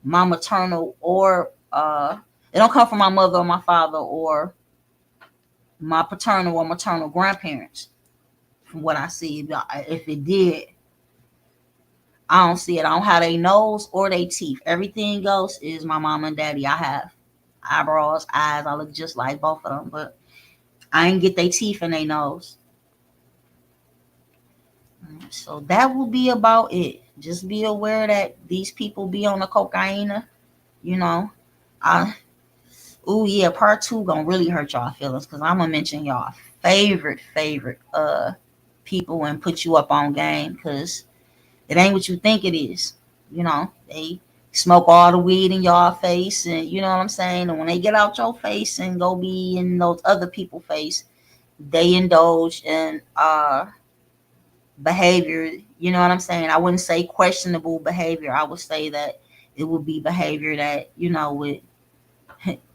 my maternal or it don't come from my mother or my father or my paternal or maternal grandparents. From what I see, if it did, I don't see it. I don't have their nose or their teeth. Everything else is my mom and daddy. I have eyebrows, eyes. I look just like both of them, but I ain't get their teeth and their nose. So that will be about it. Just be aware that these people be on the cocaine. You know, oh yeah, part 2 gonna really hurt y'all feelings because I'm gonna mention y'all favorite people and put you up on game because it ain't what you think it is. You know, they smoke all the weed in y'all face, and you know what I'm saying. And when they get out your face and go be in those other people's face, they indulge in behavior. You know what I'm saying. I wouldn't say questionable behavior. I would say that it would be behavior that would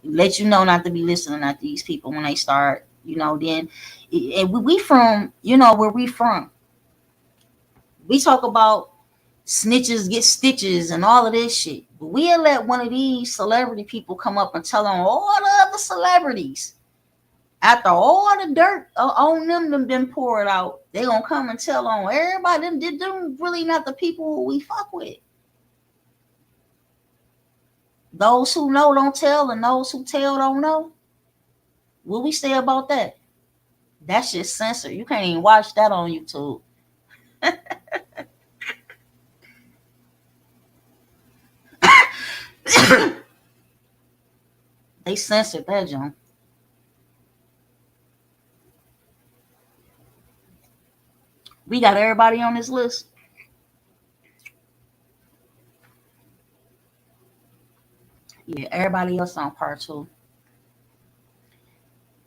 let you know not to be listening at these people when they start. Then and we from where we from. We talk about snitches get stitches and all of this shit. But we'll let one of these celebrity people come up and tell on all the other celebrities. After all the dirt on them been poured out, they gonna come and tell on everybody. Them really not the people who we fuck with. Those who know don't tell, and those who tell don't know. What we say about that? That shit's censored. You can't even watch that on YouTube. They censored that, John. We got everybody on this list. Yeah, everybody else on part 2.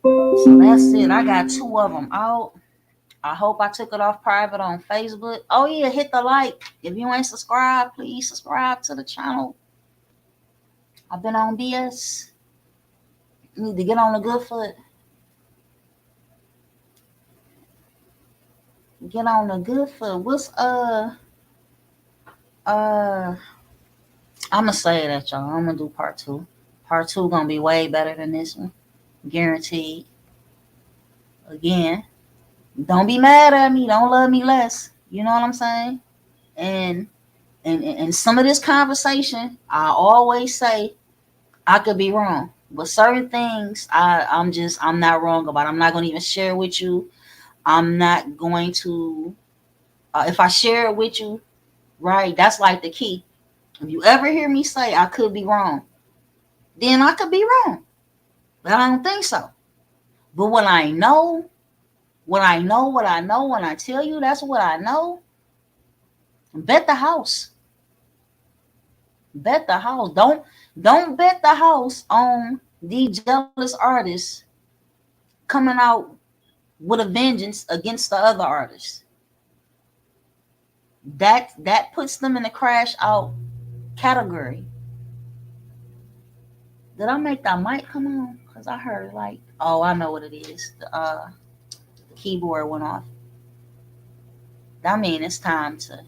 So that's it. I got 2 of them out. I hope I took it off private on Facebook. Oh yeah, hit the like. If you ain't subscribed, please subscribe to the channel. I've been on BS. Need to get on the good foot. Get on the good foot. What's I'ma say that, y'all. I'm gonna do part 2. Part 2 gonna be way better than this one. Guaranteed. Again, don't be mad at me. Don't love me less. You know what I'm saying? And some of this conversation, I always say I could be wrong. But certain things I'm not wrong about. I'm not gonna even share with you. I'm not going to if I share it with you, right, that's like the key. If you ever hear me say I could be wrong, then I could be wrong. But I don't think so. But when I know what I know, when I tell you that's what I know, bet the house. Bet the house. Don't bet the house on these jealous artists coming out with a vengeance against the other artists. That puts them in the crash out category. Did I make that mic come on? Because I heard like, oh, I know what it is. The keyboard went off. That means it's time to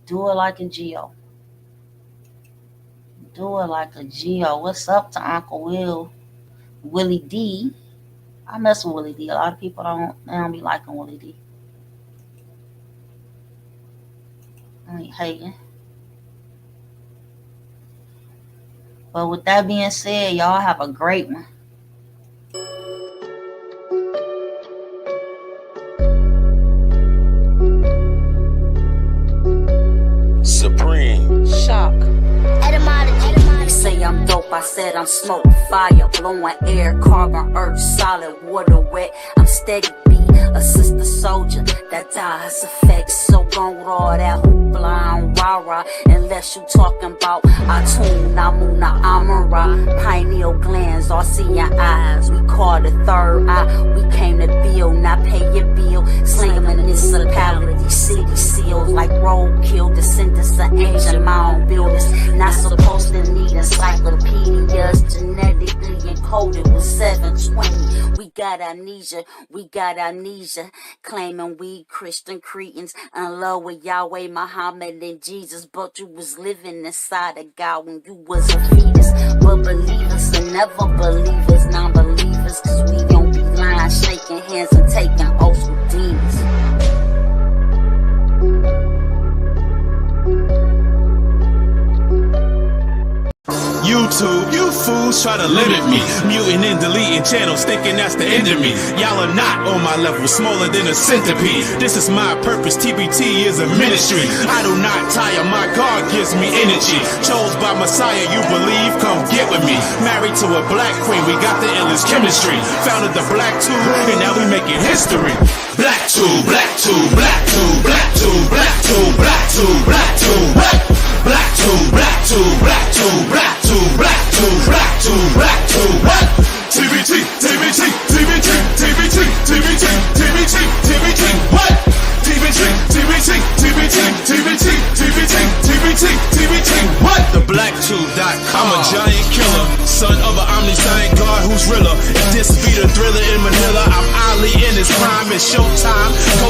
do it like a Geo. Do it like a Geo. What's up to Uncle Will? Willie D. I mess with Willie D. A lot of people don't be liking Willie D. I ain't hating. But with that being said, y'all have a great one. Supreme. Shock. Etymology. Say I'm dope, I said I'm smoke, fire, blowing air, carbon, earth, solid, water, wet. I'm steady beat, a sister soldier that dies effects. So gone with all that hoopla and rah-rah. Unless you talking about Atun, Namuna, Amara, pineal glands, all see your eyes. We call the third eye. We came to build, not pay your bill. Slang municipality, city seals like roadkill, descendants of ancient mound builders. Not supposed to need encyclopedias, genetically encoded with 720. We got amnesia, claiming we Christian cretins in love with Yahweh, Muhammad, and Jesus. Jesus, but you was living inside of God when you was a fetus. But believers and never believers, non-believers, cause we don't be lying, shaking hands and taking oaths with demons. YouTube, you fools try to limit me, muting and deleting channels, thinking that's the end of me. Y'all are not on my level, smaller than a centipede. This is my purpose, TBT is a ministry. I do not tire, my God gives me energy. Chose by Messiah, you believe, come get with me. Married to a black queen, we got the illest chemistry. Founded the Black Tube, and now we making history. Black Tube, Black Tube, Black Tube, Black Tube, Black Tube, Black Tube, Black Tube, what? Black Tube, Black Tube, Black Tube, Black Tube, Black Tube, Black Tube, Black Tube, what? TBT, TBT, TBT, TBT, TBT, TBT, TBT, what? TBT, TBT, TBT, TBT, TBT, TBT, TBT, what? TheBlackTube.com. I'm a giant killer, son of an omniscient God who's realer. If this be the thriller in Manila, I'm Ali in his prime. It's showtime. Go